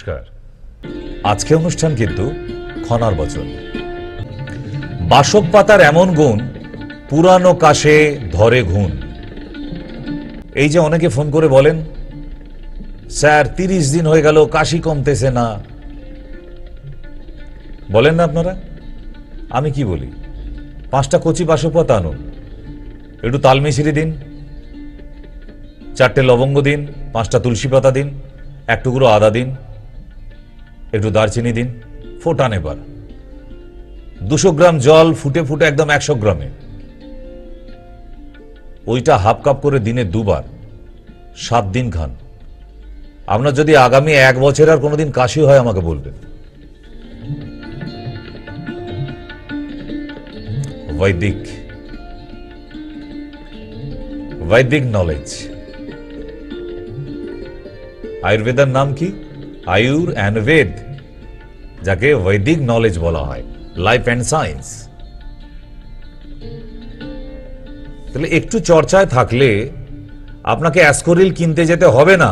নমস্কার। আজকে অনুষ্ঠান কিন্তু খনার বচন। বাসক পাতার এমন গুণ, পুরানো কাশে ধরে ঘুণ। এই যে অনেকে ফোন করে বলেন, স্যার 30 দিন হয়ে গেল কাশি কমতেছে না, বলেন না আপনারা? আমি কি বলি, 5টা কচি বাসক পাতা আনুন, একটু তালমিশরি দিন, 4টে লবঙ্গ দিন, 5টা তুলসী পাতা দিন, 1 টুকরো আদা দিন, একটু দারচিনি দিন, ফোটান। এবার 200 গ্রাম জল ফুটে ফুটে একদম 100 গ্রামে, ওইটা হাফ কাপ করে দিনে 2 বার 7 দিন খান। আপনার যদি আগামী 1 বছর আর কোনোদিন কাশি হয় আমাকে বলবেন। বৈদিক নলেজ। আয়ুর্বেদের নাম কি? আয়ুর অ্যান্ড বেদ, যাকে বৈদিক নলেজ বলা হয়, লাইফ অ্যান্ড সায়েন্স। তাহলে একটু চর্চায় থাকলে আপনাকে অ্যাসকোরিল কিনতে যেতে হবে না।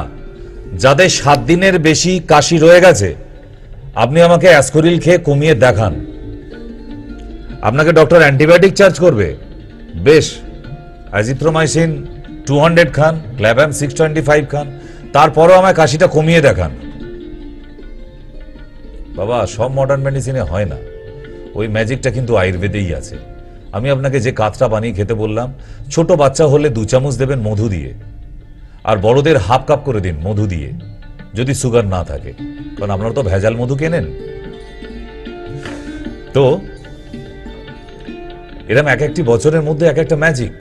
যাদের 7 দিনের বেশি কাশি রয়ে গেছে, আপনি আমাকে অ্যাসকোরিল খেয়ে কমিয়ে দেখান। আপনাকে ডক্টর অ্যান্টিবায়োটিক চার্জ করবে, বেশ, অ্যাজিথ্রোমাইসিন 200 খান, ক্ল্যাবাম 625 খান, তারপরও আমায় কাশিটা কমিয়ে দেখান। বাবা, সব মডার্ন মেডিসিনে হয় না, ওই ম্যাজিকটা কিন্তু আয়ুর্বেদেই আছে। আমি আপনাকে যে কাতটা বানিয়ে খেতে বললাম, ছোট বাচ্চা হলে 2 চামচ দেবেন মধু দিয়ে, আর বড়দের হাফ কাপ করে দিন মধু দিয়ে, যদি সুগার না থাকে, কারণ আপনারা তো ভেজাল মধু কেনেন। তো এরকম এক একটি বছরের মধ্যে এক একটা ম্যাজিক।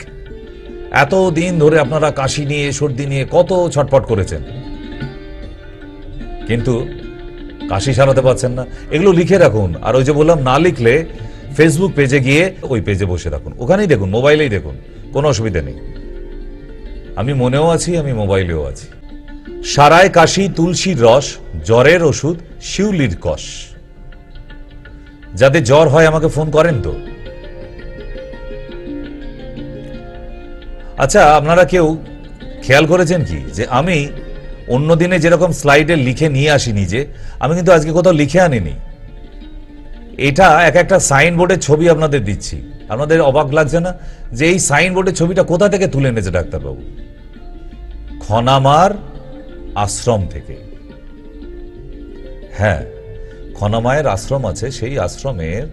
এত দিন ধরে আপনারা কাশি নিয়ে, সর্দি নিয়ে কত ছটফট করেছেন, কিন্তু কাশি সারাতে পারছেন না। এগুলো লিখে রাখুন, আর ওই যে বললাম, না লিখলে ফেসবুক পেজে গিয়ে ওই পেজে বসে রাখুন, ওখানেই দেখুন, মোবাইলেই দেখুন, কোনো অসুবিধা নেই। আমি মনেও আছি, আমি মোবাইলেও আছি। সারায় কাশি তুলসীর রস, জ্বরের ওষুধ শিউলির কষ। যাদের জ্বর হয় আমাকে ফোন করেন তো। আচ্ছা, আপনারা কেউ খেয়াল করেছেন কি যে আমি অন্য দিনে যেরকম স্লাইডে লিখে নিয়ে আসি নিজে, আমি কিন্তু আজকে কোথাও লিখে আনিনি। এটা এক একটা সাইনবোর্ডের ছবি আপনাদের দিচ্ছি। আপনাদের অবাক লাগছে না যে এই সাইনবোর্ডের ছবিটা কোথা থেকে তুলে এনেছে ডাক্তারবাবু? খনামার আশ্রম থেকে। হ্যাঁ, খনামায়ের আশ্রম আছে, সেই আশ্রমের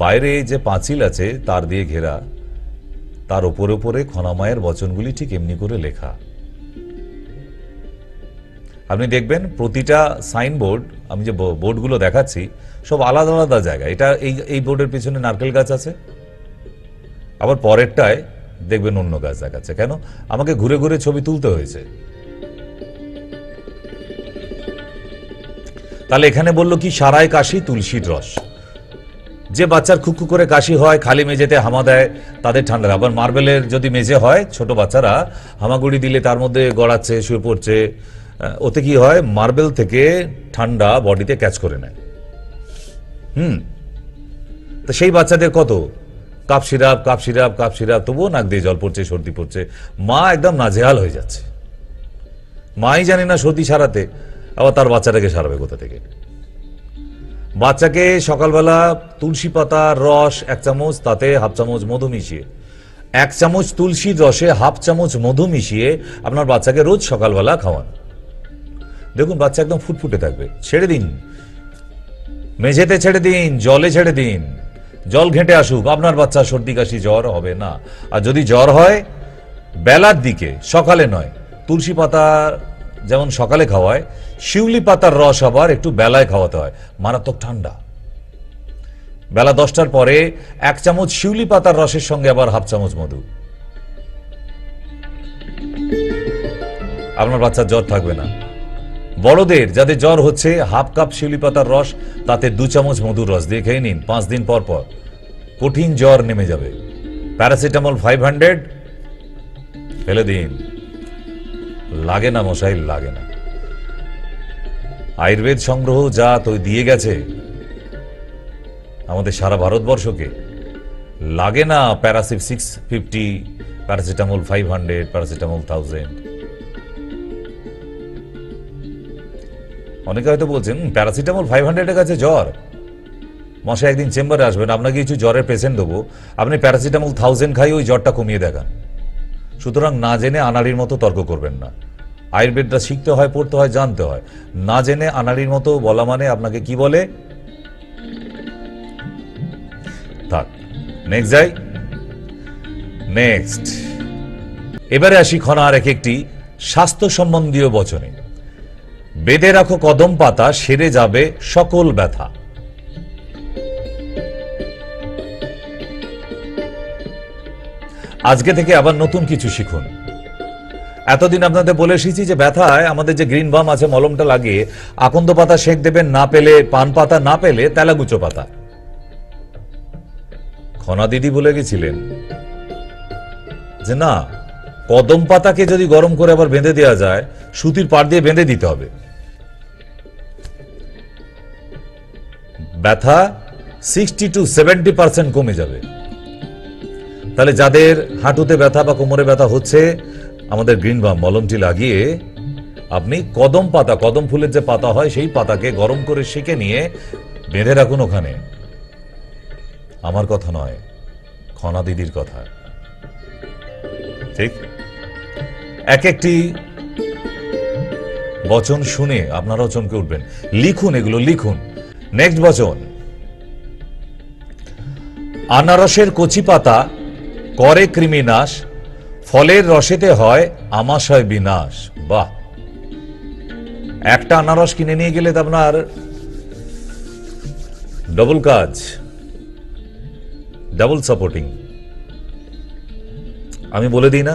বাইরে যে পাঁচিল আছে তার দিয়ে ঘেরা, তার উপরে উপরে খনামায়ের বচনগুলি ঠিক এমনি করে লেখা। আপনি দেখবেন প্রতিটা সাইনবোর্ড, আমি যে বোর্ডগুলো দেখাচ্ছি, সব আলাদা আলাদা জায়গা। এটা এই বোর্ডের পিছনে নারকেল গাছ আছে, আবার পরেরটায় দেখবেন অন্য গাছ দেখাচ্ছে। কেন? আমাকে ঘুরে ঘুরে ছবি তুলতে হয়েছে। তাহলে এখানে বললো কি, সারায় কাশি তুলসীর রস। যে বাচ্চার খুকু করে কাশি হয়, খালি মেঝেতে হামা দেয়, তাদের ঠান্ডা। আবার মার্বেলের যদি মেঝে হয়, ছোট বাচ্চারা হামাগুড়ি দিলে তার মধ্যে গড়াচ্ছে, শুয়ে পড়ছে, ওতে কি হয়, মার্বেল থেকে ঠান্ডা বডিতে ক্যাচ করে নেয়। তো সেই বাচ্চাদের কত cough syrup, cough syrup, cough syrup, তবুও নাক দিয়ে জল পড়ছে, সর্দি পড়ছে। মা একদম নাজেহাল হয়ে যাচ্ছে, মাই জানে না সর্দি সারাতে, আবার তার বাচ্চাটাকে সারাবে কোথা থেকে? বাচ্চাকে সকালবেলা তুলসী পাতার রস 1 চামচ, তাতে হাফ চামচ মধু মিশিয়ে, 1 চামচ তুলসীর রসে হাফ চামচ মধু মিশিয়ে আপনার বাচ্চাকে রোজ সকালবেলা খাওয়ান। দেখুন বাচ্চা একদম ফুটফুটে থাকবে। ছেড়ে দিন, মেঝেতে ছেড়ে দিন, জলে ছেড়ে দিন, জল ঘেঁটে আসুক, আপনার বাচ্চা সর্দি কাশি জ্বর হবে না। আর যদি জ্বর হয়, বেলার দিকে, সকালে নয়। তুলসী পাতা যেমন সকালে খাওয়ায়, শিউলি পাতার রস আবার একটু বেলায় খাওয়াতে হয়, মারাত্মক ঠান্ডা। বেলা 10টার পরে 1 চামচ শিউলি পাতার রসের সঙ্গে আবার হাফ চামচ মধু, আপনার বাচ্চার জ্বর থাকবে না। বড়দের যাদের জ্বর হচ্ছে, হাফ কাপ শিউলি পাতার রস, তাতে 2 চামচ মধুর রস দিয়ে খেয়ে নিন 5 দিন পর পর, কঠিন জ্বর নেমে যাবে। প্যারাসিটামল 500 ফেলে দিন, লাগে না মশাই, লাগে না। আয়ুর্বেদ সংগ্রহ যা তো দিয়ে গেছে আমাদের সারা ভারতবর্ষকে, লাগে না প্যারাসিপ 650, প্যারাসিটামল 500, প্যারাসিটামল 1000। অনেকে হয়তো বলছেন প্যারাসিটামল 500-এর কাছে জ্বর, মশাই একদিন চেম্বারে আসবেন, আপনাকে কিছু জ্বরের পেশেন্ট দেবো, আপনি প্যারাসিটামল 1000 খাই ওই জ্বরটা কমিয়ে দেখান। সুতরাং না জেনে আনাড়ির মতো তর্ক করবেন না। আয়ুর্বেদটা শিখতে হয়, পড়তে হয়, জানতে হয়। না জেনে আনাড়ির মতো বলা মানে আপনাকে কি বলে? থাক, নেক্সট যাই। নেক্সট এবারে আসি খনার এক একটি স্বাস্থ্য সম্বন্ধীয় বচনে। বেঁধে রাখো কদম পাতা, সেরে যাবে সকল ব্যথা। আজকে থেকে আবার নতুন কিছু শিখুন। এতদিন আপনাদের বলে এসেছি যে ব্যথায় আমাদের যে গ্রিন বাম আছে, মলমটা লাগিয়ে আকন্দ পাতা সেঁক দেবেন, না পেলে পান পাতা, না পেলে তেলাগুচো পাতা। খনা দিদি বলে গেছিলেন যে না, কদম পাতাকে যদি গরম করে আবার বেঁধে দেওয়া যায়, সুতির পাড় দিয়ে বেঁধে দিতে হবে। ব্যথা 60 to 70% কমে যাবে। তাহলে যাদের হাঁটুতে ব্যথা বা কোমরে ব্যথা হচ্ছে, আমাদের গ্রিন বাম মলমটি লাগিয়ে আপনি কদম পাতা, কদম ফুলের যে পাতা হয় সেই পাতাকে গরম করে সেঁকে নিয়ে বেঁধে রাখুন ওখানে। আমার কথা নয়, খনা দিদির কথা। ঠিক? এক একটি বচন শুনে আপনারাও চমকে উঠবেন। লিখুন, এগুলো লিখুন। নেক্সট বচন, আনারসের কচি পাতা করে কৃমিনাশ, ফলের রসেতে হয় আমাশয় বিনাশ। বাহ! একটা আনারস কিনে নিয়ে গেলে তো আপনার ডবল কাজ, ডাবল সাপোর্টিং। আমি বলে দিই না,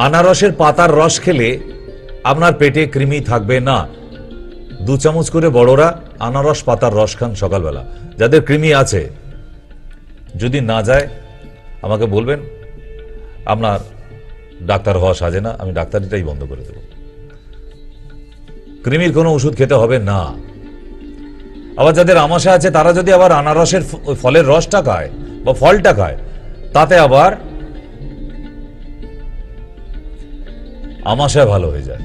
আনারসের পাতার রস খেলে আপনার পেটে কৃমি থাকবে না। 2 চামচ করে বড়রা আনারস পাতার রস খান সকালবেলা, যাদের কৃমি আছে। যদি না যায় আমাকে বলবেন, আপনার ডাক্তার হওয়া সাজে না, আমি ডাক্তারিটাই বন্ধ করে দেব। কৃমির কোনো ওষুধ খেতে হবে না। আবার যাদের আমাশা আছে তারা যদি আবার আনারসের ফলের রসটা খায় বা ফলটা খায়, তাতে আবার আমাশা ভালো হয়ে যায়।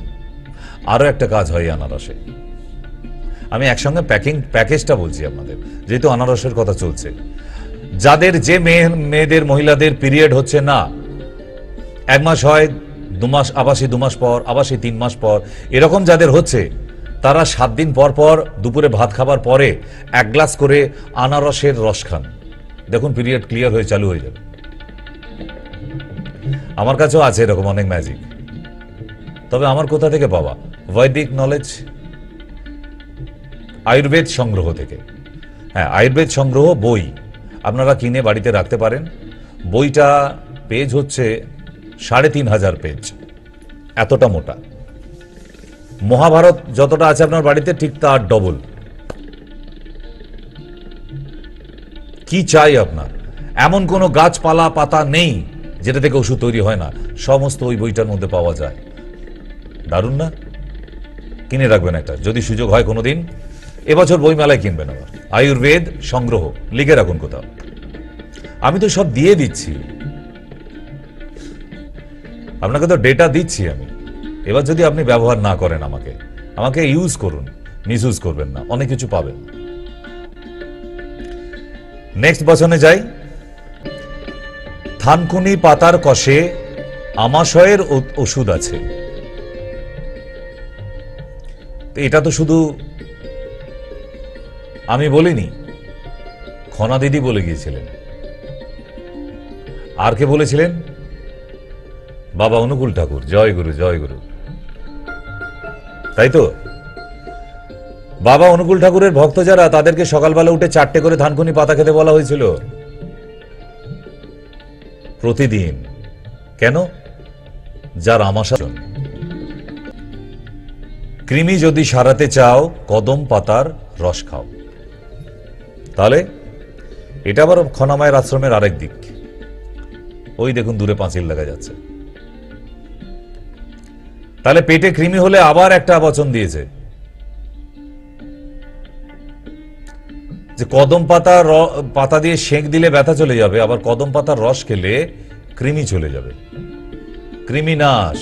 আরো একটা কাজ হয় আনারসে। আমি একসঙ্গে প্যাকেজটা বলছি আপনাদের, যেহেতু আনারসের কথা চলছে। যাদের যে মেয়েদের মহিলাদের পিরিয়ড হচ্ছে না, 1 মাস হয়, 2 মাস, আবার সেই 2 মাস পর, আবার সেই 3 মাস পর, এরকম যাদের হচ্ছে, তারা 7 দিন পর পর দুপুরে ভাত খাবার পরে 1 গ্লাস করে আনারসের রস খান। দেখুন পিরিয়ড ক্লিয়ার হয়ে চালু হয়ে যাবে। আমার কাছেও আছে এরকম অনেক ম্যাজিক। তবে আমার কোথা থেকে পাওয়া? বৈদিক নলেজ, আয়ুর্বেদ সংগ্রহ থেকে। হ্যাঁ, আয়ুর্বেদ সংগ্রহ বই আপনারা কিনে বাড়িতে রাখতে পারেন। বইটা পেজ হচ্ছে 3500 পেজ, এতটা মোটা। মহাভারত যতটা আছে আপনার বাড়িতে, ঠিক তার ডবল। কি চাই আপনার? এমন কোনো গাছপালা পাতা নেই যেটা থেকে ওষুধ তৈরি হয় না, সমস্ত ওই বইটার মধ্যে পাওয়া যায়। দারুণ না? কিনে রাখবেন একটা, যদি সুযোগ হয় কোনোদিন। এবছর বইমেলায় কিনবেন আবার। আয়ুর্বেদ সংগ্রহ লিখে রাখুন কোথাও। আমি তো সব দিয়ে দিচ্ছি, আপনাকে তো ডেটা দিচ্ছি আমি। এবার যদি আপনি ব্যবহার না করেন আমাকে ইউজ করুন, মিসইউজ করবেন না, অনেক কিছু পাবেন। নেক্সট বচনে যাই। থানকুনি পাতার কষে আমাশয়ের ওষুধ আছে। এটা তো শুধু আমি বলিনি, খনা দিদি বলে গিয়েছিলেন। আর কে বলেছিলেন? বাবা অনুকূল ঠাকুর। জয় গুরু, জয় গুরু। তাই তো? বাবা অনুকূল ঠাকুরের ভক্ত যারা, তাদেরকে সকালবেলা উঠে 4টে করে থানকুনি পাতা খেতে বলা হয়েছিল প্রতিদিন। কেন? যার আমাশা। কৃমি যদি সারাতে চাও, কদম পাতার রস খাও। তাহলে এটা আবার খনামায়ের আশ্রমের আরেক দিক। ওই দেখুন দূরে পাঁচিল দেখা যাচ্ছে। তাহলে পেটে কৃমি হলে আবার একটা বচন দিয়েছে যে কদম পাতা দিয়ে সেঁক দিলে ব্যথা চলে যাবে, আবার কদম পাতার রস খেলে কৃমি চলে যাবে। কৃমি নাশ,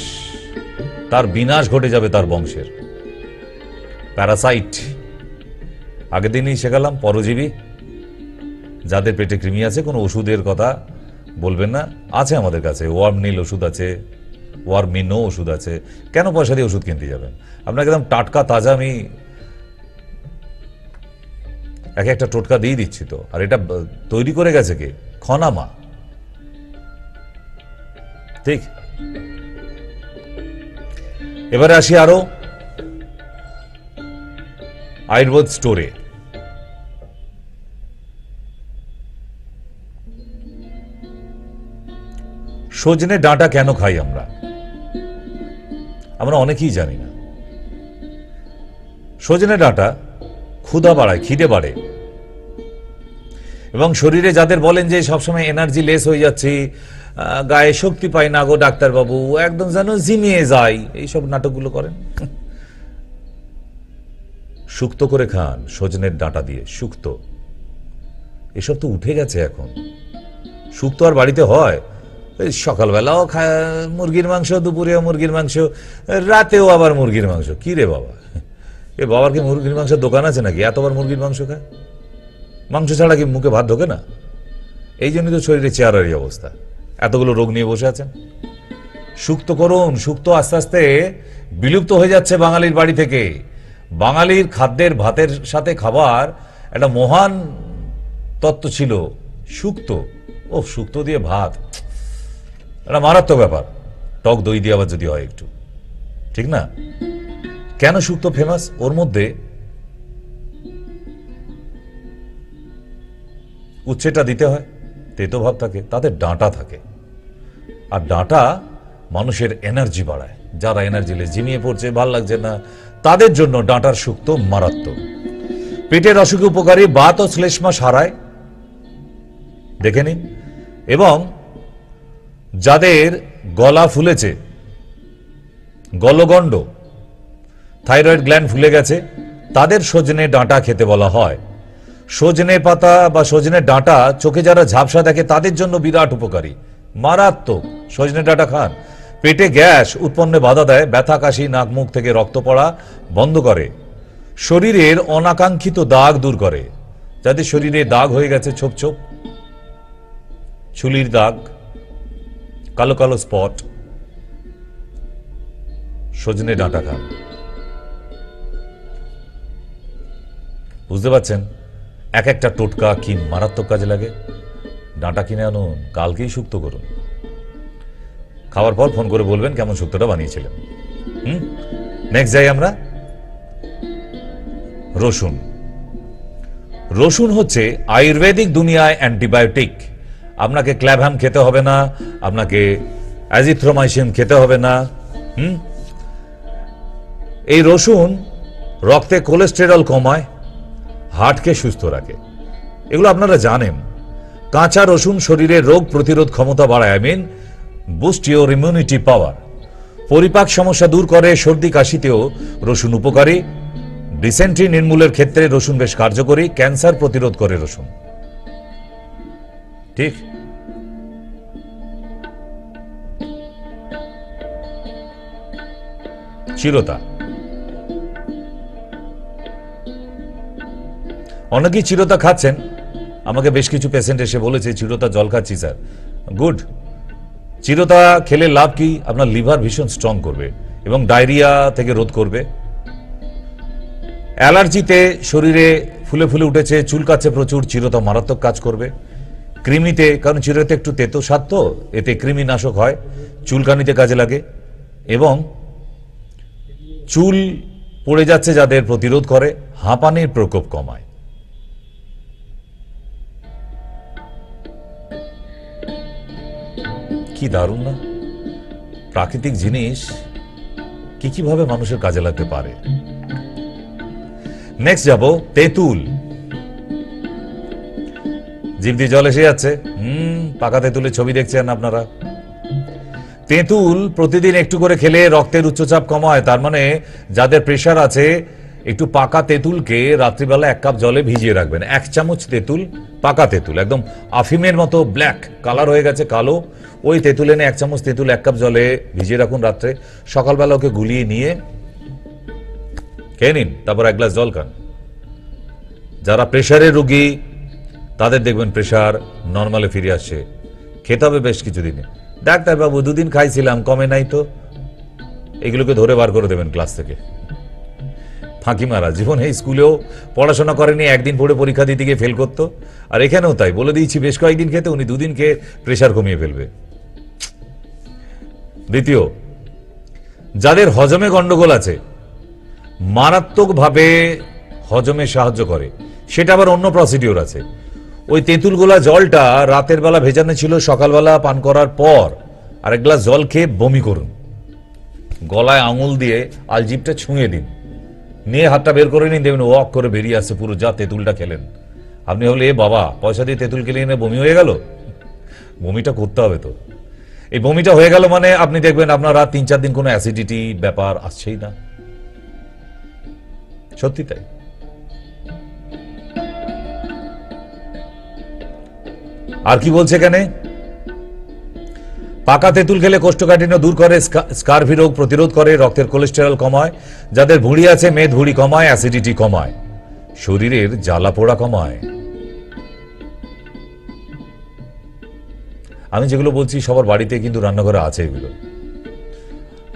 তার বিনাশ ঘটে যাবে তার বংশের। প্যারাসাইট, আগের দিনই শেখালাম, পরজীবী, যাদের পেটে কৃমি আছে কোনো ওষুধের কথা বলবেন না, আছে আমাদের কাছে ওয়ার্ম নীল ওষুধ আছে, ওয়ার্মিনো ওষুধ আছে, কেন পয়সা দিয়ে ওষুধ কিনতে যাবেন? আপনাকে একদম টাটকা তাজা আমি এক একটা টোটকা দিয়ে দিচ্ছি তো। আর এটা তৈরি করে গেছে কে? খনামা। ঠিক, এবারে আসি আরো আয়ুর্বেদ স্টোরে। সজনে ডাঁটা কেন খাই আমরা? আমরা অনেকেই জানি না। সজনে ডাঁটা ক্ষুধা বাড়ায়, খিদে বাড়ে, এবং শরীরে যাদের বলেন যে সবসময় এনার্জি লেস হয়ে যাচ্ছে, গায়ে শক্তি পাই না গো ডাক্তারবাবু, একদম যেন ঝিমিয়ে যায়, এইসব নাটকগুলো করেন, শুক্তো করে খান সজনের ডাঁটা দিয়ে। শুক্তো এসব তো উঠে গেছে এখন। শুক্তো আর বাড়িতে হয়? সকালবেলাও মুরগির মাংস, দুপুরেও মুরগির মাংস, রাতেও আবার মুরগির মাংস। কি রে বাবা, এ বাবার কি মুরগির মাংসের দোকান আছে নাকি এতবার মুরগির মাংস খায়? মাংস ছাড়া কি মুখে ভাত ঢোকে না? এই জন্যই তো শরীরে চেয়ারের অবস্থা, এতগুলো রোগ নিয়ে বসে আছেন। শুক্তো করুন। শুক্তো আস্তে আস্তে বিলুপ্ত হয়ে যাচ্ছে বাঙালির বাড়ি থেকে। বাঙালির খাদ্যের, ভাতের সাথে খাবার একটা মহান তত্ত্ব ছিল শুক্তো। ও শুক্তো দিয়ে ভাত, একটা মারাত্মক ব্যাপার, টক দই দিয়ে আবার যদি হয় একটু, ঠিক না? কেন শুক্তো ফেমাস? ওর মধ্যে উচ্ছেটা দিতে হয়, তেতো ভাব থাকে, তাদের ডাঁটা থাকে, আর ডাঁটা মানুষের এনার্জি বাড়ায়। যারা এনার্জি লেস, ঝিমিয়ে পড়ছে, ভাল লাগছে না, তাদের জন্য ডাঁটার শুক্তো মারাত্মক। পেটের অসুখে উপকারী, বাত ও শ্লেষ্মা সারায়, দেখে নিন। এবং যাদের গলা ফুলেছে, গলগণ্ড, থাইরয়েড গ্ল্যান্ড ফুলে গেছে, তাদের সজনে ডাঁটা খেতে বলা হয়। সজনে পাতা বা সজনে ডাঁটা চোখে যারা ঝাপসা দেখে তাদের জন্য বিরাট উপকারী, মারাত্মক। সজনে ডাঁটা খান। পেটে গ্যাস উৎপন্নে বাধা দেয়, ব্যথা, কাশি, নাক মুখ থেকে রক্ত পড়া বন্ধ করে, শরীরের অনাকাঙ্ক্ষিত দাগ দূর করে। যাদের শরীরে দাগ হয়ে গেছে, ছোপ ছোপ চুলির দাগ, কালো কালো স্পট, সজনে ডাঁটা খান। বুঝতে পারছেন এক একটা টোটকা কি মারাত্মক কাজে লাগে? ডাঁটা কিনে আনুন, কালকেই শুক্তো করুন, খাওয়ার পর ফোন করে বলবেন কেমন শুক্তোটা বানিয়েছিলেন। নেক্সট যাই আমরা। রসুন। রসুন হচ্ছে আয়ুর্বেদিক দুনিয়ায় অ্যান্টিবায়োটিক। আপনাকে ক্ল্যাভহ্যাম খেতে হবে না, আপনাকে অ্যাজিথ্রোমাইসিন খেতে হবে না। এই রসুন রক্তে কোলেস্টেরল কমায়, হার্টকে সুস্থ রাখে, এগুলো আপনারা জানেন। কাঁচা রসুন শরীরে রোগ প্রতিরোধ ক্ষমতা বাড়ায়, I mean boost your immunity power. পরিপাক সমস্যা দূর করে, সর্দি কাশিতেও রসুন উপকারী। ডিসেন্ট্রি নির্মূলের ক্ষেত্রে রসুন বেশ কার্যকরী। ক্যান্সার প্রতিরোধ করে রসুন, ঠিক। চিরতা। অনেকেই চিরতা খাচ্ছেন, আমাকে বেশ কিছু পেশেন্ট এসে বলেছে চিরতা জল খাচ্ছি স্যার। গুড। চিরতা খেলে লাভ কি? আপনার লিভার ভীষণ স্ট্রং করবে এবং ডায়রিয়া থেকে রোধ করবে। অ্যালার্জিতে শরীরে ফুলে ফুলে উঠেছে, চুলকাচ্ছে প্রচুর, চিরতা মারাত্মক কাজ করবে। কৃমিতে, কারণ চিরতা একটু তেতো স্বাদ তো, এতে কৃমি নাশক হয়, চুলকানিতে কাজে লাগে। এবং চুল পড়ে যাচ্ছে যাদের, প্রতিরোধ করে, হাঁপানির প্রকোপ কমায়। কি দারুণ না? প্রাকৃতিক জিনিস কি কিভাবে মানুষের কাজে লাগতে পারে। নেক্সট যাব তেঁতুল। জিভ দিয়ে জল এসে যাচ্ছে। পাকা তেঁতুলের ছবি দেখছেন আপনারা। তেঁতুল প্রতিদিন একটু করে খেলে রক্তের উচ্চচাপ কমায়। তার মানে যাদের প্রেশার আছে, একটু পাকা তেঁতুলকে রাত্রিবেলা 1 কাপ জলে ভিজিয়ে রাখবেন। 1 চামচ তেঁতুল, পাকা তেঁতুল, একদম আফিমের মতো ব্ল্যাক কালার হয়ে গেছে, কালো, ওই তেঁতুল এনে 1 চামচ তেঁতুল 1 কাপ জলে ভিজিয়ে রাখুন রাত্রে। সকালবেলা ওকে গুলিয়ে নিয়ে খেয়ে নিন, তারপর এক গ্লাস জল খান। যারা প্রেশারের রোগী তাদের দেখবেন প্রেশার নর্মালে ফিরে আসছে। খেতে হবে বেশ কিছুদিনে। ডাক্তারবাবু 2 দিন খাইছিলাম, কমে নাই তো। এগুলোকে ধরে বার করে দেবেন ক্লাস থেকে। ফাঁকি মারা। জীবনে স্কুলেও পড়াশোনা করেনি, একদিন পড়ে পরীক্ষা দিতে গিয়ে ফেল করতো। আর এখানেও তাই, বলে দিয়েছি বেশ কয়েকদিন খেতে, উনি 2 দিন খেয়ে প্রেশার কমিয়ে ফেলবে। দ্বিতীয়, যাদের হজমে গন্ডগোল আছে, মারাত্মকভাবে হজমে সাহায্য করে, সেটা আবার অন্য প্রসিডিওর আছে। ওই তেঁতুল গোলা জলটা রাতের বেলা ভেজানো ছিল, সকালবেলা পান করার পর আর এক গ্লাস জল খেয়ে বমি করুন। গলায় আঙুল দিয়ে আলজিভটা ছুঁয়ে দিন, নিয়ে হাতটা বের করে নিন, দেখবেন ওয়াক করে বেরিয়ে আসছে পুরো, যা তেঁতুলটা খেলেন। আপনি হলে এ বাবা, পয়সা দিয়ে তেঁতুল খেলে এনে বমি হয়ে গেল। বমিটা করতে হবে তো। এই বমিটা হয়ে গেল মানে আপনি দেখবেন আপনার রাত 3-4 দিন কোনো অ্যাসিডিটি ব্যাপার আসছেই না। সত্যি তাই। আর কি বলছে এখানে? পাকা তেঁতুল খেলে কোষ্ঠকাঠিন্য দূর করে, স্কারভি রোগ প্রতিরোধ করে, রক্তের কোলেস্টেরল কমায়, যাদের ভুঁড়ি আছে মেদ ভুঁড়ি কমায়, অ্যাসিডিটি কমায়, শরীরের জ্বালা পোড়া কমায়। আমি যেগুলো বলছি সবার বাড়িতে কিন্তু রান্নাঘরে আছে এগুলো।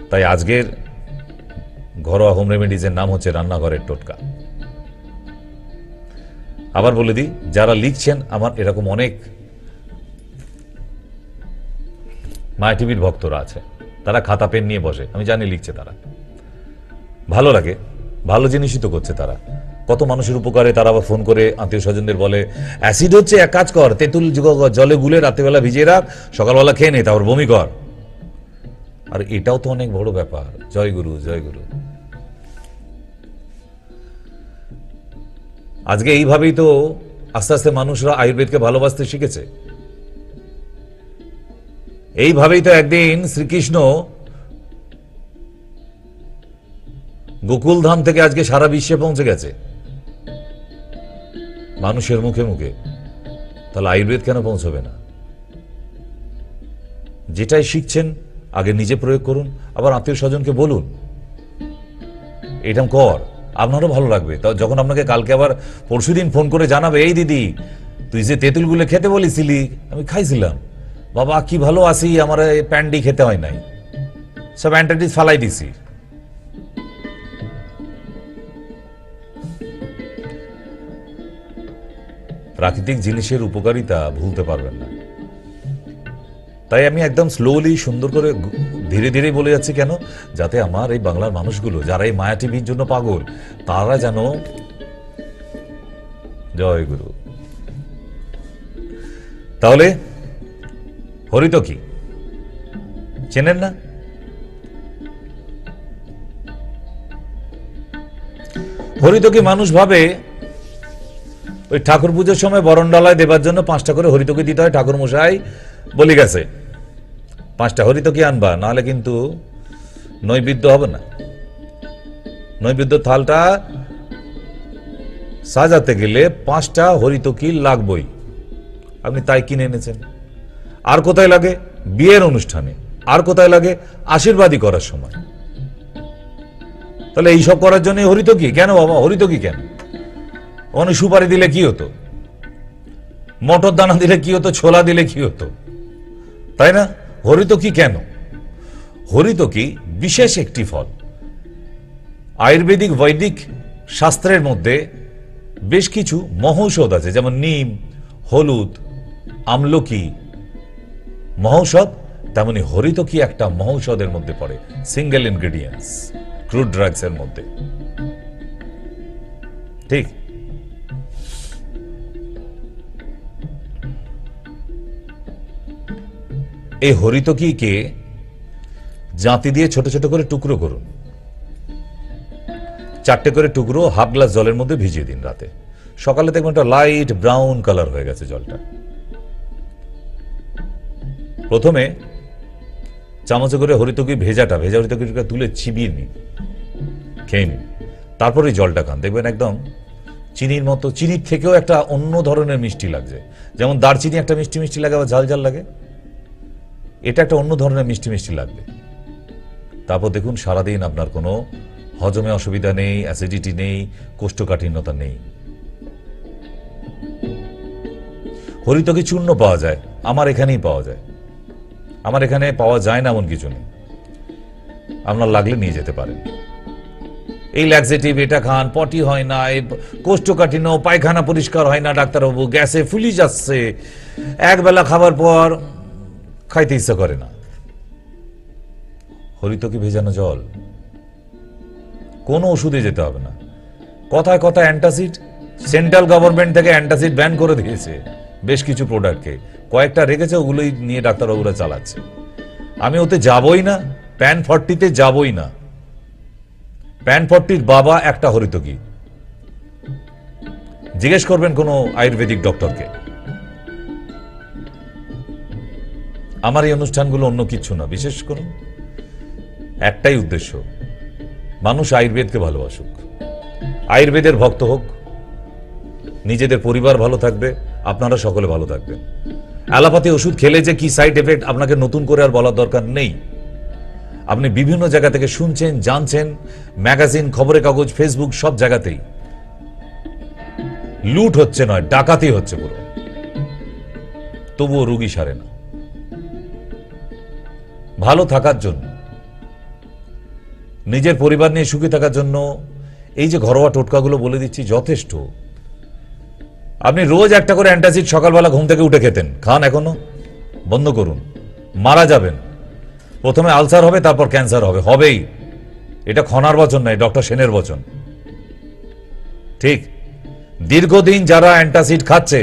তাই আজকের ঘরোয়া হোম রেমেডিজের নাম হচ্ছে রান্নাঘরের টোটকা। আবার বলে দিই, যারা লিখছেন, আমার এরকম অনেক মায়া টিভির ভক্তরা আছে, তারা খাতা পেন নিয়ে বসে, আমি জানি লিখছে তারা। ভালো লাগে, ভালো জিনিসই তো করছে তারা। কত মানুষের উপকারে তারা আবার ফোন করে আত্মীয় স্বজনদের বলে, অ্যাসিড হচ্ছে, এক কাজ কর, তেঁতুল জলে গুলে রাত্রেবেলা ভিজিয়ে রাখ, সকালবেলা খেয়ে নে, তারপর বমি কর। আর এটাও তো অনেক বড় ব্যাপার। জয় গুরু, জয় গুরু। আজকে এইভাবেই তো আস্তে আস্তে মানুষরা আয়ুর্বেদকে ভালোবাসতে শিখেছে। এইভাবেই তো একদিন শ্রীকৃষ্ণ গোকুলধাম থেকে আজকে সারা বিশ্বে পৌঁছে গেছে, মানুষের মুখে মুখে। তাহলে আয়ুর্বেদ কেন পৌঁছবে না? যেটাই শিখছেন আগে নিজে প্রয়োগ করুন, আবার আত্মীয় স্বজনকে বলুন এরকম কর, আপনারও ভালো লাগবে। তা যখন আপনাকে কালকে আবার পরশুদিন ফোন করে জানাবে, এই দিদি তুই যে তেঁতুলগুলো খেতে বলেছিলি আমি খাইছিলাম, বাবা কি ভালো আসি, আমার প্যান্ডি খেতে হয় নাই, সব অ্যান্টাইটিস ফালাই দিছি। প্রাকৃতিক জিনিসের উপকারিতা ভুলতে পারবেন না। তাই আমি একদম স্লোলি সুন্দর করে ধীরে ধীরে বলে যাচ্ছি, কেন? যাতে আমার এই বাংলার মানুষগুলো যারা এই মায়া টিভির জন্য পাগল, তারা যেন, জয় গুরু। তাহলে হরিত কি চেনেন না? হরিত কি মানুষ ভাবে ওই ঠাকুর পুজোর সময় বরণডালায় দেবার জন্য 5টা করে হরিতকি দিতে হয়, ঠাকুর মশাই বলি গেছে 5টা হরিতকি আনবা, নাহলে কিন্তু নৈবেদ্য হবে না। নৈবেদ্য থালটা সাজাতে গেলে 5টা হরিতকি লাগবই। আপনি তাই কিনে এনেছেন। আর কোথায় লাগে? বিয়ের অনুষ্ঠানে। আর কোথায় লাগে? আশীর্বাদী করার সময়। তাহলে এইসব করার জন্য হরিতকি কেন বাবা? হরিতকি কেন? ওখানে সুপারি দিলে কি হতো? মটর দানা দিলে কি হতো? ছোলা দিলে কি হতো? তাই না? হরিতকি কেন? হরিতকি বিশেষ একটি ফল। আয়ুর্বেদিক বৈদিক শাস্ত্রের মধ্যে বেশ কিছু মহৌষধ আছে, যেমন নিম, হলুদ, আমলকি মহৌষধ, তেমনি হরিতকি একটা মহৌষধের মধ্যে পড়ে, সিঙ্গেল ইনগ্রেডিয়েন্টস, ক্রুড ড্রাগস এর মধ্যে। ঠিক? এই হরিতকিকে জাঁতি দিয়ে ছোট ছোট করে টুকরো করুন। 4টে করে টুকরো হাফ গ্লাস জলের মধ্যে ভিজিয়ে দিন রাতে। সকালে দেখবেন একটা লাইট ব্রাউন কালার হয়ে গেছে জলটা। প্রথমে চামচে করে হরিতকি ভেজা হরিতকিটা তুলে চিবিয়ে নিন, খেয়ে নিন, তারপরে জলটা খান। দেখবেন একদম চিনির মতো, চিনির থেকেও একটা অন্য ধরনের মিষ্টি লাগছে। যেমন দারচিনি একটা মিষ্টি মিষ্টি লাগে, আবার ঝাল ঝাল লাগে, এটা একটা অন্য ধরনের মিষ্টি মিষ্টি লাগবে। তারপর দেখুন সারাদিন আপনার কোনো হজমে অসুবিধা নেই, অ্যাসিডিটি নেই, কোষ্ঠকাঠিন্যতা নেই। হরিতকি চূর্ণ পাওয়া যায়, আমার এখানেই পাওয়া যায়। আমার এখানে পাওয়া যায় না এমন কিছু নেই, আপনার লাগলে নিয়ে যেতে পারেন। এই ল্যাক্সেটিভ এটা খান, পটি হয় না, কোষ্ঠকাঠিন্য, পায়খানা পরিষ্কার হয় না ডাক্তারবাবু, গ্যাসে ফুলি যাচ্ছে, একবেলা খাবার পর খাইতে ইচ্ছা করে না। হরিতকি ভেজানো জল, কোনো ওষুধে যেতে হবে না। কথায় কথায় অ্যান্টাসিড, সেন্ট্রাল গভর্নমেন্ট থেকে অ্যান্টাসিড ব্যান করে দিয়েছে বেশ কিছু প্রোডাক্টকে, কয়েকটা রেখেছে, ওগুলোই নিয়ে ডাক্তারবাবুরা চালাচ্ছে। আমি ওতে যাবই না, প্যান 40-তে যাবই না। প্যান 40-র বাবা একটা হরিতকি, জিজ্ঞেস করবেন কোনো আয়ুর্বেদিক ডক্টরকে। আমার এই অনুষ্ঠানগুলো অন্য কিছু না, বিশেষ করে একটাই উদ্দেশ্য, মানুষ আয়ুর্বেদকে ভালোবাসুক, আয়ুর্বেদের ভক্ত হোক, নিজেদের পরিবার ভালো থাকবে, আপনারা সকলে ভালো থাকবেন। অ্যালোপ্যাথি ওষুধ খেলে যে কি সাইড এফেক্ট আপনাকে নতুন করে আর বলার দরকার নেই। আপনি বিভিন্ন জায়গা থেকে শুনছেন, জানছেন, ম্যাগাজিন, খবরের কাগজ, ফেসবুক, সব জায়গাতেই লুট হচ্ছে, নয় ডাকাতি হচ্ছে পুরো, তবুও রোগী সারে না। ভালো থাকার জন্য, নিজের পরিবার নিয়ে সুখী থাকার জন্য এই যে ঘরোয়া টোটকাগুলো বলে দিচ্ছি যথেষ্ট। আপনি রোজ একটা করে অ্যান্টাসিড সকালবেলা ঘুম থেকে উঠে খেতেন, খান এখনো, বন্ধ করুন, মারা যাবেন। প্রথমে আলসার হবে, তারপর ক্যান্সার হবে, হবেই। এটা খনার বচন নয়, ডক্টর সেনের বচন। ঠিক, দীর্ঘদিন যারা অ্যান্টাসিড খাচ্ছে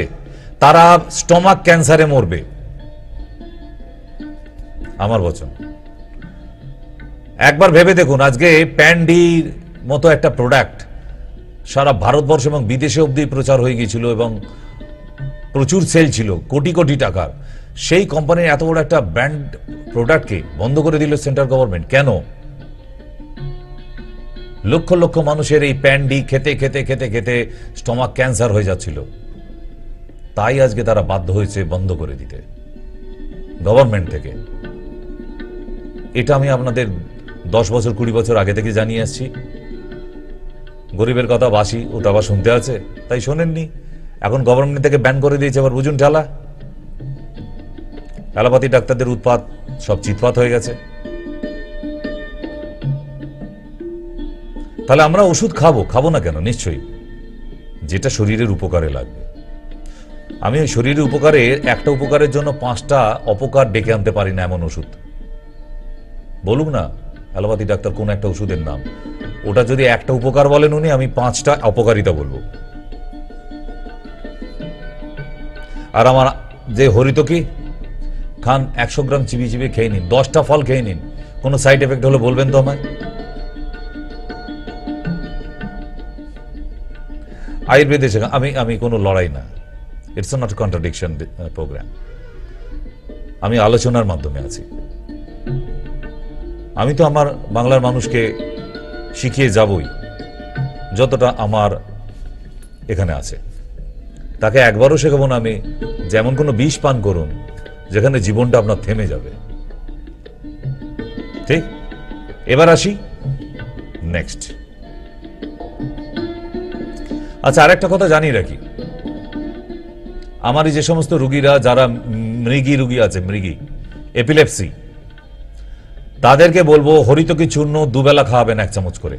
তারা স্টমাক ক্যান্সারে মরবে, আমার বচন। একবার ভেবে দেখুন, আজকে প্যান্ডির মতো একটা প্রোডাক্ট সারা ভারতবর্ষ এবং বিদেশে অবধি প্রচার হয়ে গিয়েছিল এবং প্রচুর সেল ছিল, কোটি কোটি টাকার। সেই কোম্পানির এত বড় একটা ব্র্যান্ড প্রোডাক্টকে বন্ধ করে দিল সেন্ট্রাল গভর্নমেন্ট। কেন? লক্ষ লক্ষ মানুষের এই প্যান্ডি খেতে খেতে খেতে খেতে স্টমাক ক্যান্সার হয়ে যাচ্ছিল, তাই আজকে তারা বাধ্য হয়েছে বন্ধ করে দিতে গভর্নমেন্ট থেকে। এটা আমি আপনাদের 10 বছর 20 বছর আগে থেকে জানিয়ে আসছি। গরিবের কথা বাসি, ও তো আবার শুনতে আছে, তাই শোনেননি। এখন গভর্নমেন্ট থেকে ব্যান করে দিয়েছে, আবার বুঝুন ঠেলা। অ্যালোপ্যাথি ডাক্তারদের উৎপাত সব চিৎপাত হয়ে গেছে। তাহলে আমরা ওষুধ খাবো না কেন? নিশ্চয়ই, যেটা শরীরের উপকারে লাগবে। আমি ওই শরীরের উপকারে, একটা উপকারের জন্য 5টা অপকার ডেকে আনতে পারি না এমন ওষুধ। বলুক না অ্যালোপ্যাথি ডাক্তার কোন একটা ওষুধের নাম, ওটা যদি একটা উপকার বলেন উনি, আমি 5টা অপকারিতা বলবো। আর আমার যে হরিতকি খান, 100 গ্রাম চিবিয়ে চিবিয়ে খেয়ে নিন, 10টা ফল খেয়ে নিন, কোনো সাইড এফেক্ট হলে বলবেন তো আমায়। আয়ুর্বেদে আমি কোনো লড়াই না, ইটস নট কন্ট্রাডিকশন প্রোগ্রাম। আমি আলোচনার মাধ্যমে আছি। আমি তো আমার বাংলার মানুষকে শিখিয়ে যাবই, যতটা আমার এখানে আছে। তাকে একবারও শেখাবো না আমি যেমন কোনো বিষ পান করুন যেখানে জীবনটা আপনার থেমে যাবে। ঠিক, এবার আসি নেক্সট। আচ্ছা, আরেকটা কথা জানিয়ে রাখি, আমার এই যে সমস্ত রুগীরা যারা মৃগী রুগী আছে, মৃগী এপিলেপসি, তাদেরকে বলবো হরিতকি চূর্ণ 2 বেলা খাওয়াবেন 1 চামচ করে।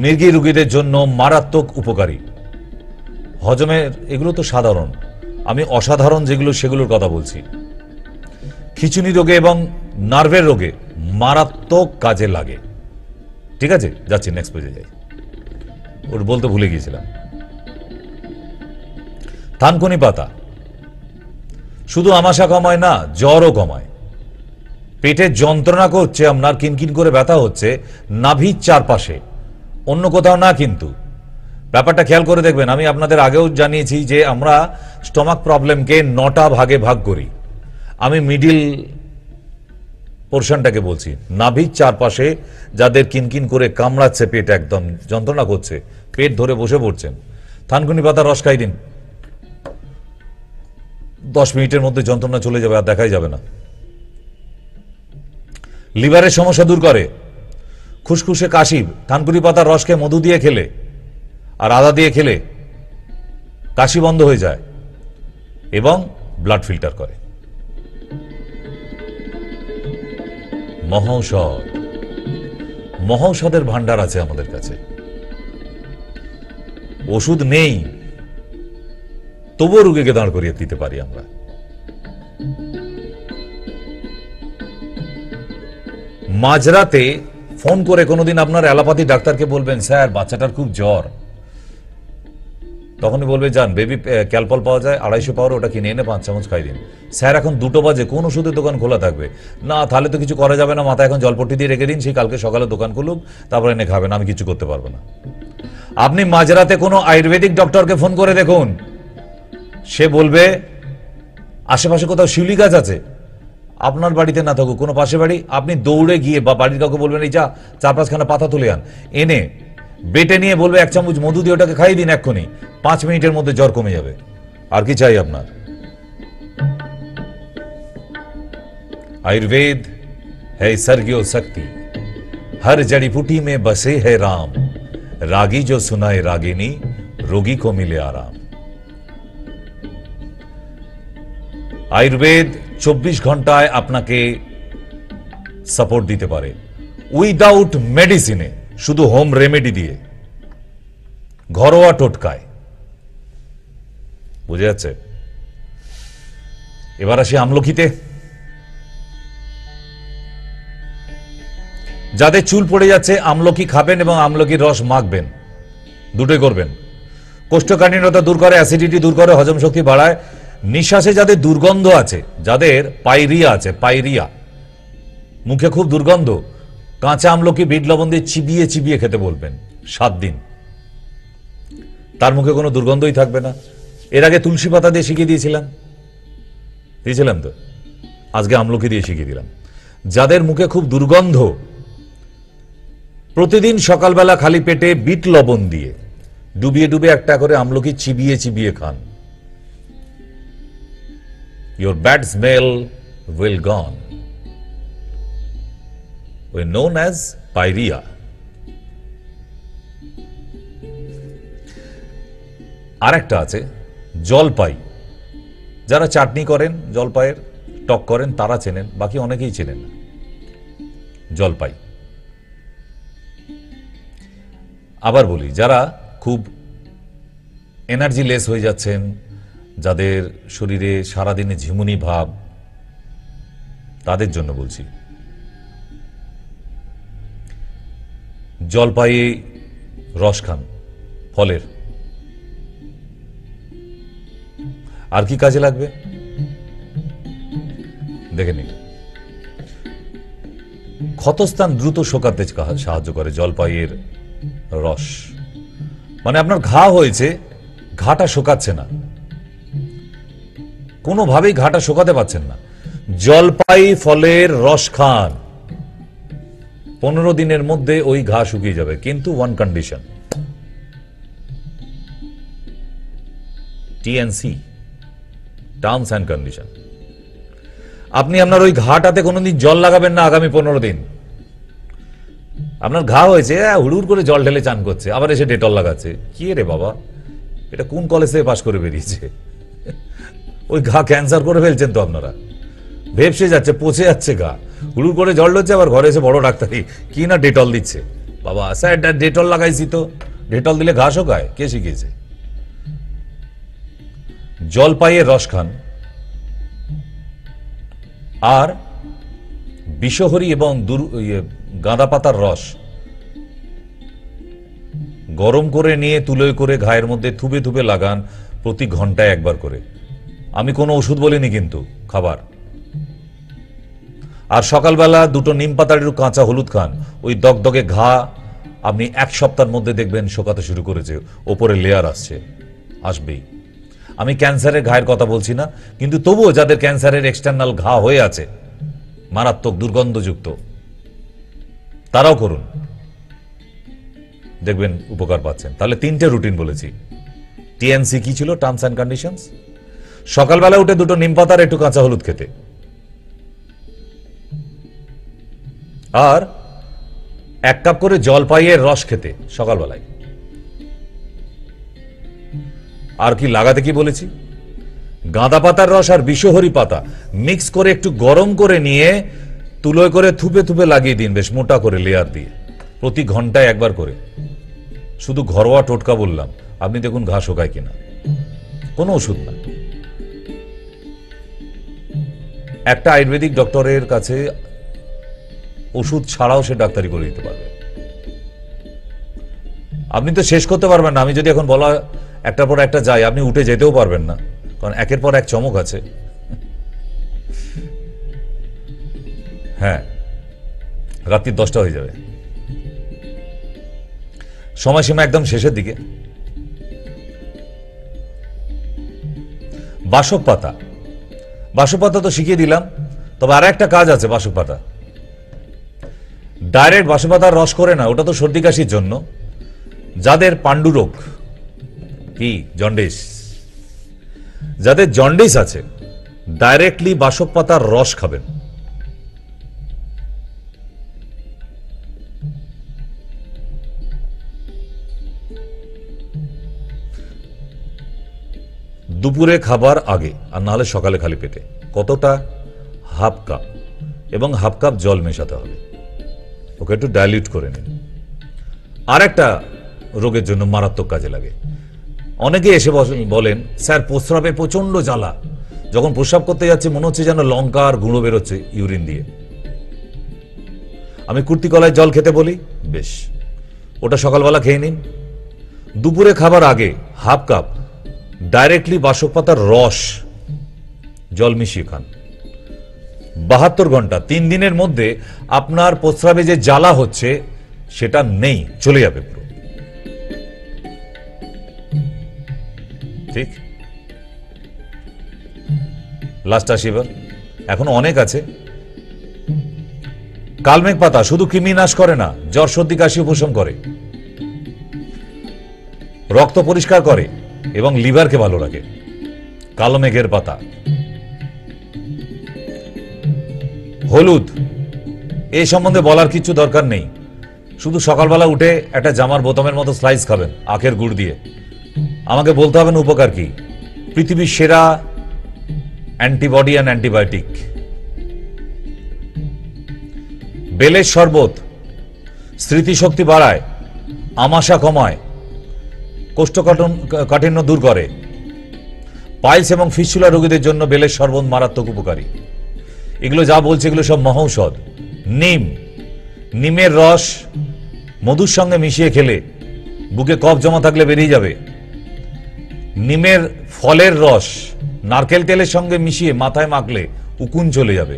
মৃগী রুগীদের জন্য মারাত্মক উপকারী। হজমের এগুলো তো সাধারণ, আমি অসাধারণ যেগুলো সেগুলোর কথা বলছি। খিচুনি রোগে এবং নার্ভের রোগে মারাত্মক কাজে লাগে। ঠিক আছে, যাচ্ছি নেক্সট পেজে যাই, ওর বলতে ভুলে গিয়েছিলাম। থানকুনি পাতা শুধু আমাশা কমায় না, জ্বরও কমায়। পেটের যন্ত্রণা করছে আপনার, কিনকিন করে ব্যথা হচ্ছে নাভির চারপাশে, অন্য কোথাও না। কিন্তু ব্যাপারটা খেয়াল করে দেখবেন, আমি আপনাদের আগেও জানিয়েছি যে আমরা স্টমাক প্রবলেমকে 9টা ভাগে ভাগ করি। আমি মিডিল পোর্শনটাকে বলছি, নাভির চারপাশে যাদের কিনকিন করে কামড়াচ্ছে, পেট একদম যন্ত্রণা করছে, পেট ধরে বসে পড়ছেন, থানকুনি পাতার রস খাই দিন, 10 মিনিটের মধ্যে যন্ত্রণা চলে যাবে, আর দেখাই যাবে না। লিভারের সমস্যা দূর করে, খুসখুসে কাশি থানকুনি পাতার রসকে মধু দিয়ে খেলে আর আদা দিয়ে খেলে কাশি বন্ধ হয়ে যায় এবং ব্লাড ফিল্টার করে। মহৌষধ, মহৌষধের ভান্ডার আছে আমাদের কাছে। ওষুধ নেই, তবুও রোগীকে দাঁড় করিয়ে দিতে পারি আমরা। মাঝরাতে ফোন করে কোনোদিন আপনার অ্যালোপ্যাথি ডাক্তারকে বলবেন, স্যার বাচ্চাটার খুব জ্বর, তখনই বলবে যান বেবি ক্যালপল পাওয়া যায় 250 পাওয়ার, ওটা কিনে এনে 5 চামচ খাই দিন। স্যার এখন 2টো বাজে, কোন ওষুধের দোকান খোলা থাকবে? না, তাহলে তো কিছু করা যাবে না, মাথায় এখন জলপট্টি দিয়ে রেখে দিন, সেই কালকে সকালে দোকান খুলুক, তারপর এনে খাবেন, আমি কিছু করতে পারবো না। আপনি মাঝরাতে কোনো আয়ুর্বেদিক ডক্টরকে ফোন করে দেখুন, সে বলবে আশেপাশে কোথাও শিউলি গাছ আছে, আপনার বাড়িতে না থাকুক, কোনো পাশে বাড়ি, আপনি দৌড়ে গিয়ে বা বাড়ির কাউকে বলবেন এই যা 4-5খানা পাতা তুলে আন, এনে বেটে নিয়ে বলবে 1 চামচ মধু দিয়ে ওটাকে খাইয়ে দিন, এক্ষুনি 5 মিনিটের মধ্যে জ্বর কমে যাবে। আর কি চাই আপনার? आयुर्वेद है सर्गियो शक्ति, हर जड़ी बूटी में बसे है राम, रागी जो सुनाए रागिनी, रोगी को मिले आराम। আয়ুর্বেদ 24 ঘন্টায় আপনাকে সাপোর্ট দিতে পারে উইদাউট মেডিসিনে, শুধু হোম রেমেডি দিয়ে, ঘরোয়া টোটকায়। বুঝে যাচ্ছে? এবার আসি আমলকিতে। যাদের চুল পড়ে যাচ্ছে আমলকি খাবেন এবং আমলকির রস মাখবেন, দুটোই করবেন। কোষ্ঠকাঠিন্যতা দূর করে, অ্যাসিডিটি দূর করে, হজম শক্তি বাড়ায়। নিঃশ্বাসে যাদের দুর্গন্ধ আছে, যাদের পাইরিয়া আছে, পাইরিয়া, মুখে খুব দুর্গন্ধ, কাঁচা আমলকি বিট লবণ দিয়ে চিবিয়ে চিবিয়ে খেতে বলবেন 7 দিন, তার মুখে কোনো দুর্গন্ধই থাকবে না। এর আগে তুলসী পাতা দিয়ে শিখিয়ে দিয়েছিলাম তো, আজকে আমলকি দিয়ে শিখিয়ে দিলাম। যাদের মুখে খুব দুর্গন্ধ, প্রতিদিন সকালবেলা খালি পেটে বিট লবণ দিয়ে ডুবিয়ে ডুবিয়ে একটা করে আমলকি চিবিয়ে চিবিয়ে খান। Your bad smell will gone. We known as pyrrhia. আরেকটা আছে জলপাই। যারা চাটনি করেন, জলপাইয়ের টক করেন, তারা চেনেন, বাকি অনেকেই চেনেন না জলপাই। আবার বলি, যারা খুব এনার্জি লেস হয়ে যাচ্ছেন, যাদের শরীরে সারাদিনে ঝিমুনি ভাব, তাদের জন্য বলছি জলপাই রস খান, ফলের। আর কি কাজে লাগবে দেখে নিন। ক্ষতস্থান দ্রুত শোকাতে সাহায্য করে জলপাইয়ের রস। মানে আপনার ঘা হয়েছে, ঘাটা শোকাচ্ছে না, কোনোভাবেই ঘাটা শোকাতে পারছেন না, জলপাই ফলের রস খান, 15 দিনের মধ্যে ওই ঘা শুকিয়ে যাবে। কিন্তু one condition, TNC, terms and condition. আপনি আপনার ওই ঘাটাতে কোনোদিন জল লাগাবেন না আগামী 15 দিন। আপনার ঘা হয়েছে, হুড়ুর করে জল ঢেলে চান করছে, আবার এসে ডেটল লাগাচ্ছে। কি রে বাবা, এটা কোন কলেজে পাশ করে বেরিয়েছে? ওই ঘা ক্যান্সার করে ফেলছেন তো আপনারা। ভেপসে যাচ্ছে, পচে যাচ্ছে ঘা, হুড়ুর করে জল হচ্ছে, আবার ঘরে এসে বড় ডাক্তারি কি না ডেটল দিচ্ছে। বাবা স্যার ডেটল লাগাইছি তো, ডেটল দিলে ঘা শোকায়? কে শিখিয়েছে? জলপাইয়ের রস খান, আর বিষহরি এবং গাঁদা পাতার রস গরম করে নিয়ে তুলে করে ঘায়ের মধ্যে থুবে থুবে লাগান, প্রতি ঘন্টায় একবার করে। আমি কোনো ওষুধ বলিনি কিন্তু, খাবার। আর সকালবেলা 2টো নিম পাতার একটু কাঁচা হলুদ খান, ওই দগদগে ঘা আপনি 1 সপ্তাহের মধ্যে দেখবেন শোকাতে শুরু করেছে, ওপরে লেয়ার আসছে, আসবেই। আমি ক্যান্সারের ঘায়ের কথা বলছি না, কিন্তু তবুও যাদের ক্যান্সারের এক্সটার্নাল ঘা হয়ে আছে, মারাত্মক দুর্গন্ধযুক্ত, তারাও করুন, দেখবেন উপকার পাচ্ছেন। তাহলে 3টে রুটিন বলেছি। টিএনসি কি ছিল? Terms and conditions. সকালবেলা উঠে 2টো নিম পাতার একটু কাঁচা হলুদ খেতে, আর 1 কাপ করে জলপাইয়ের রস খেতে সকালবেলায়। আর কি লাগাতে কি বলেছি? গাঁদা পাতার রস আর বিষহরি পাতা মিক্স করে একটু গরম করে নিয়ে তুলোয় করে থুপে থুপে লাগিয়ে দিন, বেশ মোটা করে লেয়ার দিয়ে, প্রতি ঘন্টায় একবার করে। শুধু ঘরোয়া টোটকা বললাম, আপনি দেখুন ঘা শোকায় কিনা। কোনো ওষুধ না। একটা আয়ুর্বেদিক ডক্টরের কাছে ওষুধ ছাড়াও সে ডাক্তারি করে দিতে পারবে। আপনি তো শেষ করতে পারবেন না। আমি যদি এখন বলা একটার পর একটা যাই, আপনি উঠে যেতেও পারবেন না, কারণ একের পর এক চমক আছে। হ্যাঁ, রাত্রি 10টা হয়ে যাবে, সময়সীমা একদম শেষের দিকে। বাসক পাতা, বাসক পাতা তো শিখিয়ে দিলাম, তবে আর একটা কাজ আছে। বাসক পাতা ডাইরেক্ট বাসক পাতার রস করে না, ওটা তো সর্দি কাশির জন্য। যাদের পাণ্ডুরোগ, কি জন্ডিস, যাদের জন্ডিস আছে, ডাইরেক্টলি বাসক পাতার রস খাবেন। দুপুরে খাবার আগে, আর না হলে সকালে খালি পেটে। কতটা? হাফ কাপ, এবং হাফ কাপ জল মেশাতে হবে। ওকে একটু ডাইলিউট করে নিন। আর একটা রোগের জন্য মারাত্মক কাজে লাগে। অনেকে এসে বলেন, স্যার প্রস্রাবে প্রচন্ড জ্বালা, যখন প্রস্রাব করতে যাচ্ছে মনে হচ্ছে যেন লঙ্কা আর গুঁড়ো বেরোচ্ছে ইউরিন দিয়ে। আমি কুর্তি কলায় জল খেতে বলি, বেশ, ওটা সকালবেলা খেয়ে নিন। দুপুরে খাবার আগে হাফ কাপ ডাইরেক্টলি বাসক পাতার রস জল মিশিয়ে খান। 72 ঘন্টা, 3 দিনের মধ্যে আপনার প্রস্রাবে যে জ্বালা হচ্ছে সেটা নেই, চলে যাবে পুরো। ঠিক? লাস্ট আসিবার, এখন অনেক আছে। কালমেঘ পাতা শুধু কৃমি নাশ করে না, জ্বর সর্দি কাশি উপশম করে, রক্ত পরিষ্কার করে এবং লিভারকে ভালো রাখে। কালো মেঘের পাতা। হলুদ, এই সম্বন্ধে বলার কিছু দরকার নেই। শুধু সকালবেলা উঠে একটা জামার বোতামের মতো স্লাইস খাবেন আখের গুড় দিয়ে। আমাকে বলতে হবে না উপকার কি। পৃথিবীর সেরা অ্যান্টিবডি অ্যান্ড অ্যান্টিবায়োটিক। বেলের শরবত স্মৃতিশক্তি বাড়ায়, আমাশা কমায়, কোষ্ঠকাঠিন্য দূর করে। পাইলস এবং ফিস্টুলা রোগীদের জন্য বেলের শরবত মারাত্মক উপকারী। এগুলো যা বলছে এগুলো সব মহৌষধ। নিম, নিমের রস মধুর সঙ্গে মিশিয়ে খেলে বুকে কফ জমা থাকলে বেরিয়ে যাবে। নিমের ফলের রস নারকেল তেলের সঙ্গে মিশিয়ে মাথায় মাখলে উকুন চলে যাবে।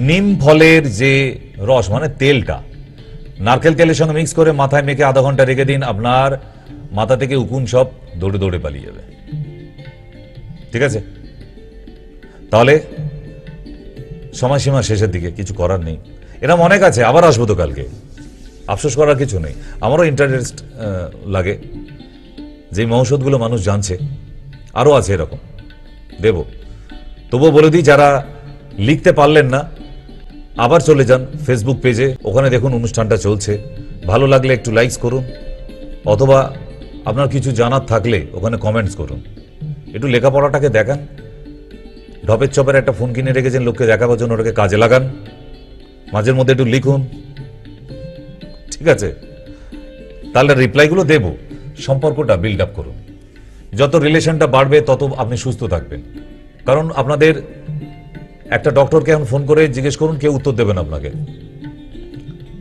নিম ফলের যে রস মানে তেলটা নারকেল তেলের সঙ্গে মিক্স করে মাথায় মেখে আধা ঘন্টা রেখে দিন, আপনার মাথা থেকে উকুন সব দৌড়ে দৌড়ে পালিয়ে যাবে। ঠিক আছে? তাহলে সময়সীমা শেষের দিকে, কিছু করার নেই। এরকম অনেক আছে, আবার আসবো তো কালকে, আফসোস করার কিছু নেই। আমারও ইন্টারেস্ট লাগে যে মহৌষধগুলো মানুষ জানছে, আরও আছে এরকম, দেব। তবুও বলে দিই, যারা লিখতে পারলেন না আবার চলে যান ফেসবুক পেজে, ওখানে দেখুন অনুষ্ঠানটা চলছে। ভালো লাগলে একটু লাইকস করুন, অথবা আপনার কিছু জানার থাকলে ওখানে কমেন্টস করুন। একটু লেখাপড়াটাকে দেখান। ঢপের চপের একটা ফোন কিনে রেখেছেন লোককে দেখাবার জন্য, ওটাকে কাজে লাগান। মাঝের মধ্যে একটু লিখুন, ঠিক আছে? তাহলে রিপ্লাইগুলো দেব। সম্পর্কটা বিল্ড আপ করুন। যত রিলেশনটা বাড়বে তত আপনি সুস্থ থাকবেন। কারণ আপনাদের একটা ডক্টরকে এখন ফোন করে জিজ্ঞেস করুন, কেউ উত্তর দেবেন আপনাকে।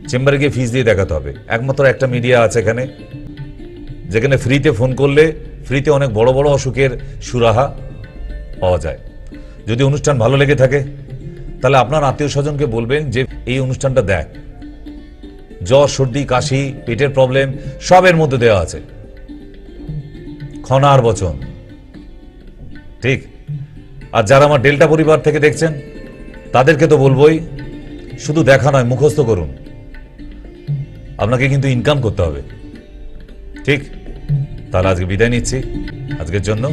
চেম্বারে গিয়ে ফিস দিয়ে দেখাতে হবে। একমাত্র একটা মিডিয়া আছে এখানে, যেখানে ফ্রিতে ফোন করলে ফ্রিতে অনেক বড় বড় অসুখের সুরাহা পাওয়া যায়। যদি অনুষ্ঠান ভালো লেগে থাকে তাহলে আপনার আত্মীয় স্বজনকে বলবেন যে এই অনুষ্ঠানটা দেখ। জ্বর সর্দি কাশি পেটের প্রবলেম সবের মধ্যে দেওয়া আছে, ক্ষণার বচন। ঠিক? আর যারা আমার ডেল্টা পরিবার থেকে দেখছেন তাদেরকে তো বলবোই, শুধু দেখা নয় মুখস্থ করুন। আপনাকে কিন্তু ইনকাম করতে হবে। ঠিক? তাহলে আজকে বিদায় নিচ্ছি আজকের জন্য।